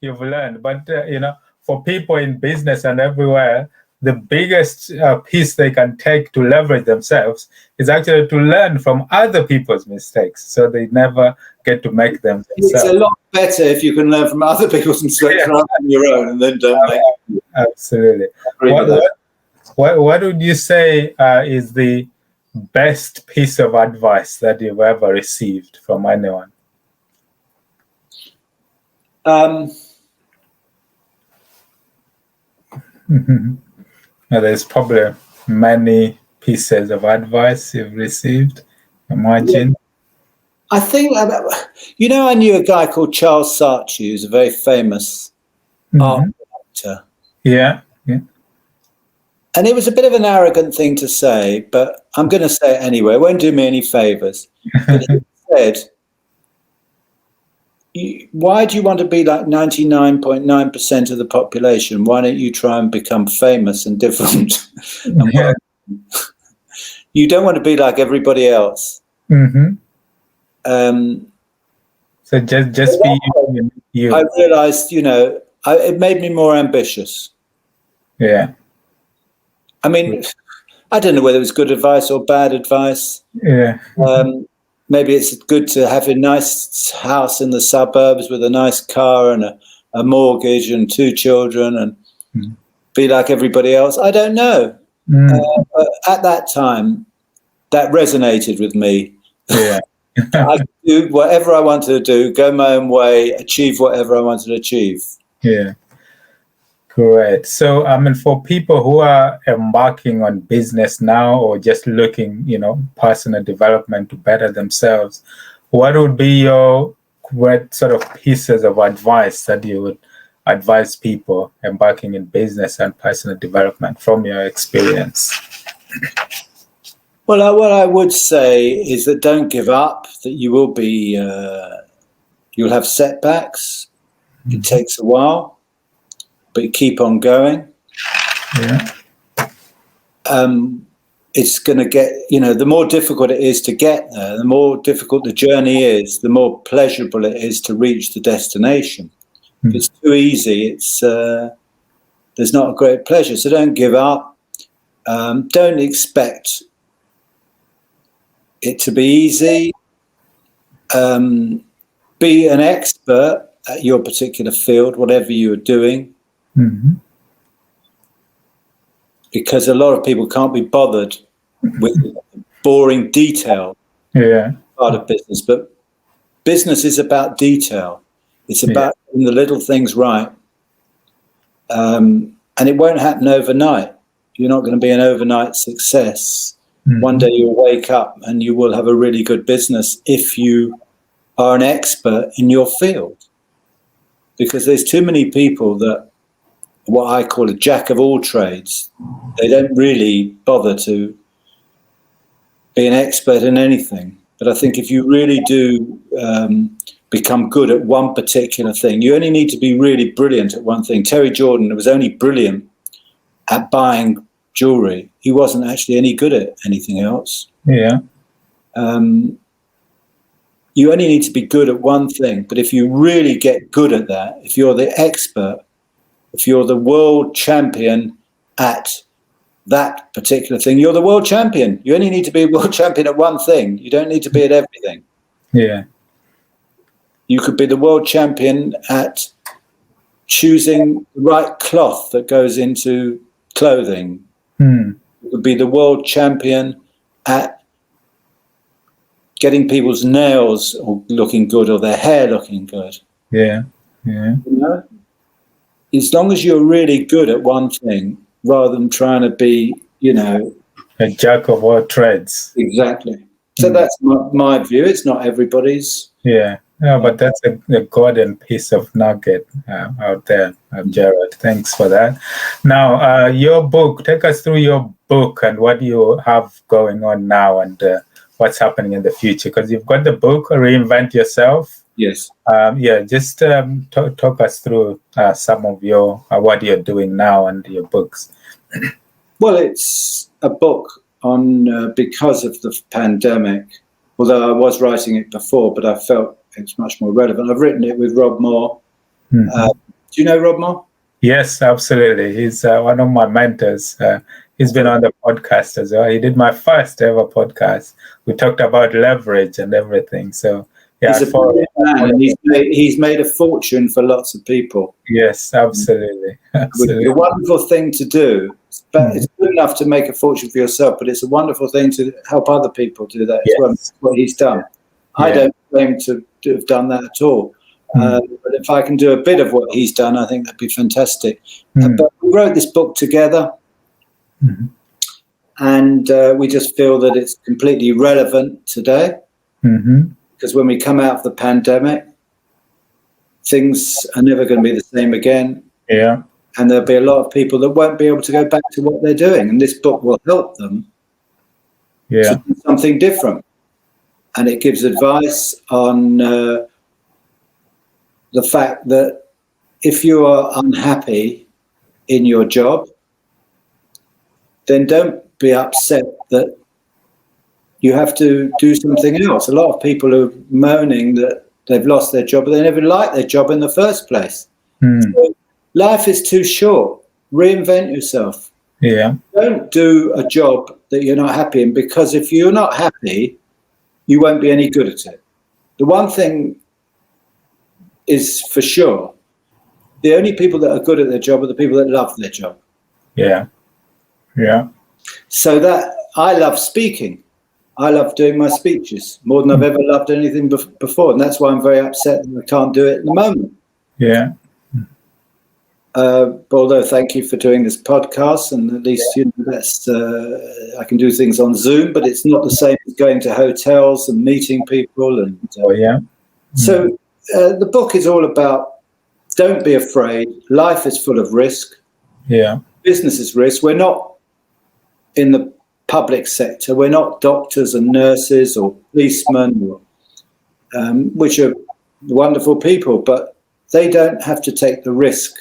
you've learned. But, for people in business and everywhere, the biggest piece they can take to leverage themselves is actually to learn from other people's mistakes, so they never get to make them themselves. It's a lot better if you can learn from other people's mistakes rather than your own, and then don't make them. Absolutely. What would you say is the best piece of advice that you've ever received from anyone? There's probably many pieces of advice you've received, imagine. I think, I knew a guy called Charles Saatchi, who's a very famous art director. Yeah. And it was a bit of an arrogant thing to say, but I'm going to say it anyway. It won't do me any favors. But he said, why do you want to be like 99.9% of the population? Why don't you try and become famous and different? You don't want to be like everybody else. So just be you. I realized, it made me more ambitious. Yeah. I mean, I don't know whether it was good advice or bad advice. Yeah. Maybe it's good to have a nice house in the suburbs with a nice car and a mortgage and 2 children and be like everybody else. I don't know. But at that time, that resonated with me. Yeah. I could do whatever I wanted to do, go my own way, achieve whatever I wanted to achieve. Yeah. Great. So, for people who are embarking on business now or just looking, personal development to better themselves, what would be your sort of pieces of advice that you would advise people embarking in business and personal development from your experience? Well, what I would say is that don't give up, that you will be, you'll have setbacks. It takes a while. But you keep on going. Yeah. It's going to get, the more difficult it is to get there, the more difficult the journey is, the more pleasurable it is to reach the destination. If it's too easy, there's not a great pleasure. So don't give up. Don't expect it to be easy. Be an expert at your particular field, whatever you're doing. Because a lot of people can't be bothered with boring detail part of business. But business is about detail. It's about doing the little things right. And it won't happen overnight. You're not going to be an overnight success. One day you'll wake up and you will have a really good business if you are an expert in your field. Because there's too many people that what I call a jack of all trades. They don't really bother to be an expert in anything. But I think if you really do become good at one particular thing, you only need to be really brilliant at one thing. Terry Jordan was only brilliant at buying jewellery. He wasn't actually any good at anything else. Yeah. You only need to be good at one thing. But if you really get good at that, if you're the expert, if you're the world champion at that particular thing, you're the world champion. You only need to be a world champion at one thing. You don't need to be at everything. Yeah. You could be the world champion at choosing the right cloth that goes into clothing. You could be the world champion at getting people's nails looking good or their hair looking good. Yeah. As long as you're really good at one thing, rather than trying to be, a jack of all trades. Exactly. So that's my view. It's not everybody's. Yeah. No, but that's a golden piece of nugget out there, Gerald. Thanks for that. Now, your book, take us through your book and what you have going on now and what's happening in the future. Because you've got the book, Re-Invent Yourself. Yes. Just talk us through some of your what you're doing now and your books. Well, it's a book on because of the pandemic, although I was writing it before, but I felt it's much more relevant. I've written it with Rob Moore, Do you know Rob Moore? Yes, absolutely. He's one of my mentors. He's been on the podcast as well. He did my first ever podcast. We talked about leverage and everything. So yeah, he's a brilliant man, and he's made a fortune for lots of people. Yes, absolutely. Absolutely. It's a wonderful thing to do. It's good enough to make a fortune for yourself, but it's a wonderful thing to help other people do that as well. That's what he's done. Yeah. I don't claim to have done that at all. But if I can do a bit of what he's done, I think that'd be fantastic. But we wrote this book together, and we just feel that it's completely relevant today. Because when we come out of the pandemic, things are never going to be the same again. Yeah. And there'll be a lot of people that won't be able to go back to what they're doing. And this book will help them to do something different. And it gives advice on the fact that if you are unhappy in your job, then don't be upset that you have to do something else. A lot of people are moaning that they've lost their job, but they never liked their job in the first place. So life is too short. Reinvent yourself. Yeah. Don't do a job that you're not happy in, because if you're not happy, you won't be any good at it. The one thing is for sure, the only people that are good at their job are the people that love their job. Yeah. Yeah. So that I love speaking. I love doing my speeches more than I've ever loved anything before. And that's why I'm very upset that I can't do it at the moment. Yeah. Although thank you for doing this podcast, and at least that's I can do things on Zoom, but it's not the same as going to hotels and meeting people. And so the book is all about, don't be afraid. Life is full of risk. Yeah. Business is risk. We're not in the public sector. We're not doctors and nurses or policemen, which are wonderful people, but they don't have to take the risk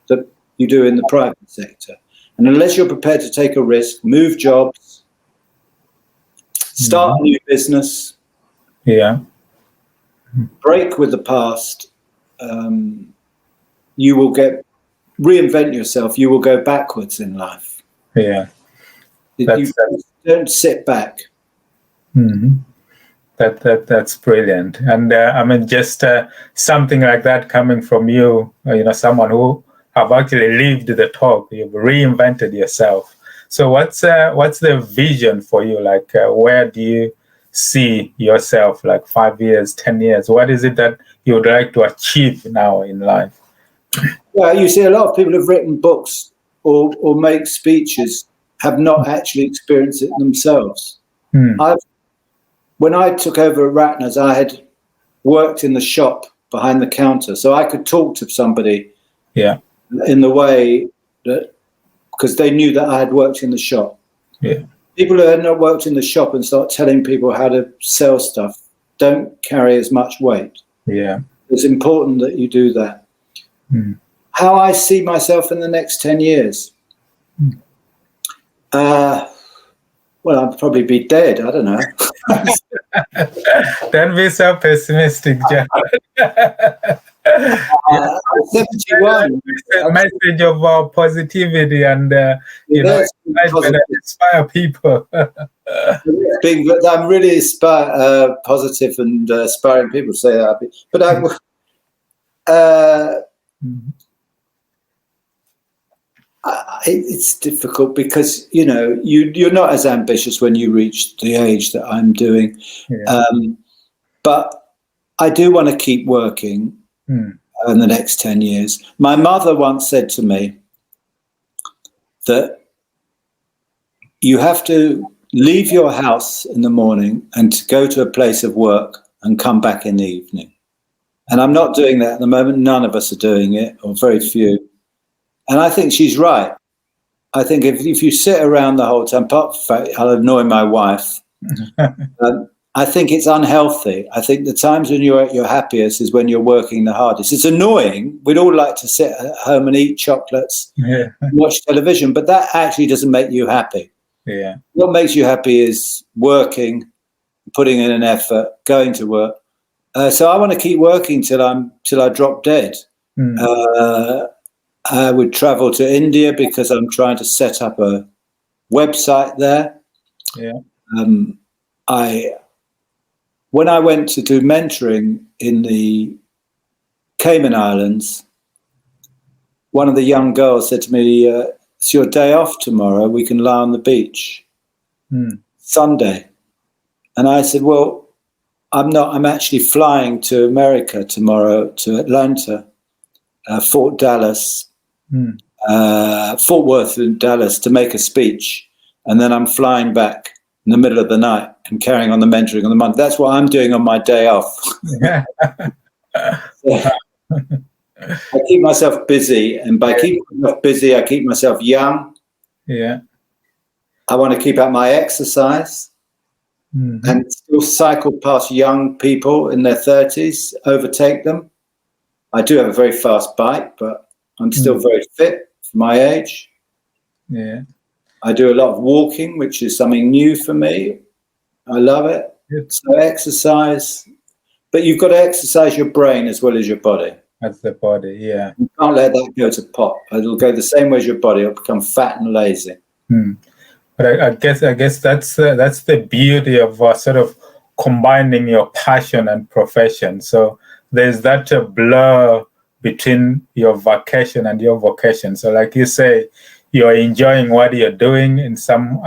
that you do in the private sector. And unless you're prepared to take a risk, move jobs, start a new business, break with the past, you will reinvent yourself. You will go backwards in life. Yeah. You don't sit back. That's brilliant. And I mean, just something like that coming from you, someone who have actually lived the talk. You've reinvented yourself. So what's the vision for you? Like, where do you see yourself? Like 5 years, 10 years? What is it that you would like to achieve now in life? Well, you see, a lot of people have written books or make speeches, have not actually experienced it themselves. When I took over at Ratners, I had worked in the shop behind the counter, so I could talk to somebody in the way that, because they knew that I had worked in the shop. People who had not worked in the shop and start telling people how to sell stuff don't carry as much weight. It's important that you do that. How I see myself in the next 10 years? Well, I'll probably be dead. I don't know. Don't be so pessimistic, John. 71. A message of positivity and inspire people. I'm really positive and inspiring people to say that. But it's difficult because you're not as ambitious when you reach the age that I'm doing, but I do want to keep working in the next 10 years. My mother once said to me that you have to leave your house in the morning and to go to a place of work and come back in the evening. And I'm not doing that at the moment. None of us are doing it, or very few. And I think she's right. I think if you sit around the whole time, apart from the fact I'll annoy my wife, I think it's unhealthy. I think the times when you're at your happiest is when you're working the hardest. It's annoying. We'd all like to sit at home and eat chocolates, and watch television, but that actually doesn't make you happy. What makes you happy is working, putting in an effort, going to work. So I want to keep working till I drop dead. I would travel to India because I'm trying to set up a website there. Yeah. When I went to do mentoring in the Cayman Islands, one of the young girls said to me, "It's your day off tomorrow. We can lie on the beach." Sunday. And I said, "Well, I'm not. I'm actually flying to America tomorrow, to Atlanta, Fort Dallas, Fort Worth and Dallas to make a speech. And then I'm flying back in the middle of the night and carrying on the mentoring on the month. That's what I'm doing on my day off." I keep myself busy, and by keeping myself busy, I keep myself young. Yeah. I want to keep up my exercise and still cycle past young people in their 30s, overtake them. I do have a very fast bike, but I'm still very fit for my age. Yeah. I do a lot of walking, which is something new for me. I love it. So exercise, but you've got to exercise your brain as well as your body. That's the body, yeah. You can't let that go to pot. It'll go the same way as your body. It'll become fat and lazy. But I guess that's the beauty of sort of combining your passion and profession. So there's that blur between your vacation and your vocation. So like you say, you're enjoying what you're doing. In some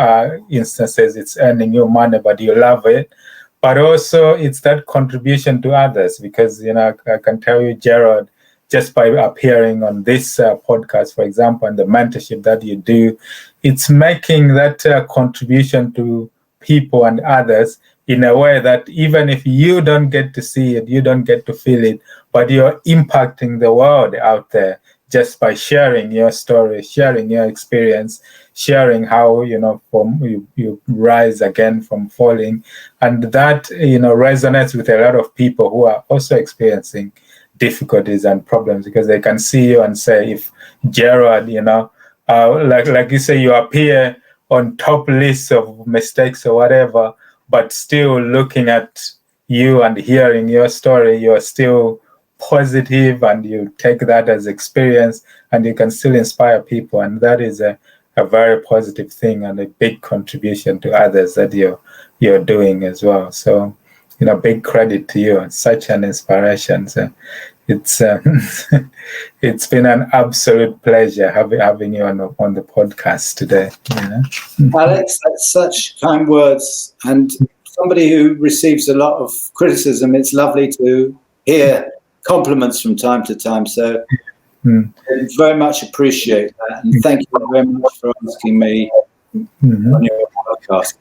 instances, it's earning you money, but you love it. But also, it's that contribution to others, because, I can tell you, Gerald, just by appearing on this podcast, for example, and the mentorship that you do, it's making that contribution to people and others in a way that even if you don't get to see it, you don't get to feel it, but you're impacting the world out there just by sharing your story, sharing your experience, sharing how, you rise again from falling. And that, resonates with a lot of people who are also experiencing difficulties and problems, because they can see you and say, if Gerald, like you say, you appear on top lists of mistakes or whatever, but still looking at you and hearing your story, you're still positive and you take that as experience and you can still inspire people. And that is a very positive thing and a big contribution to others that you're doing as well. So, big credit to you. It's such an inspiration. So it's it's been an absolute pleasure having you on the podcast today. Alex, that's such kind words, and somebody who receives a lot of criticism. It's lovely to hear compliments from time to time. So I very much appreciate that, and thank you very much for asking me on your podcast.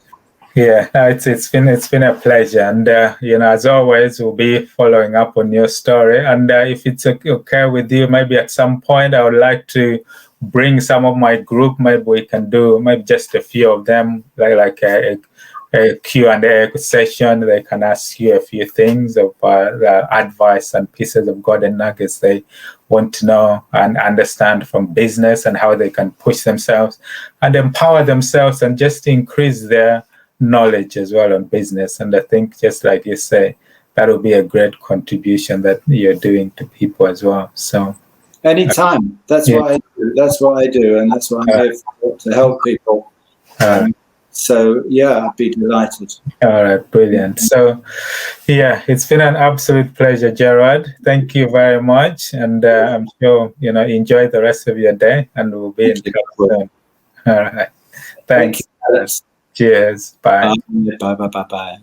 Yeah, it's been a pleasure, and as always, we'll be following up on your story. And if it's okay with you, maybe at some point I would like to bring some of my group. Maybe we can do maybe just a few of them, like a Q&A session. They can ask you a few things of the advice and pieces of golden nuggets they want to know and understand from business, and how they can push themselves and empower themselves and just increase their knowledge as well on business. And I think, just like you say, that will be a great contribution that you're doing to people as well. So anytime, that's what I do. That's what I do, and that's what I'm here for, to help people. So I'd be delighted. All right, brilliant. So it's been an absolute pleasure, Gerald. Thank you very much, and I'm sure enjoy the rest of your day, and we'll be in touch soon. All right, thanks. Thank you, Alex. Cheers. Bye. Bye.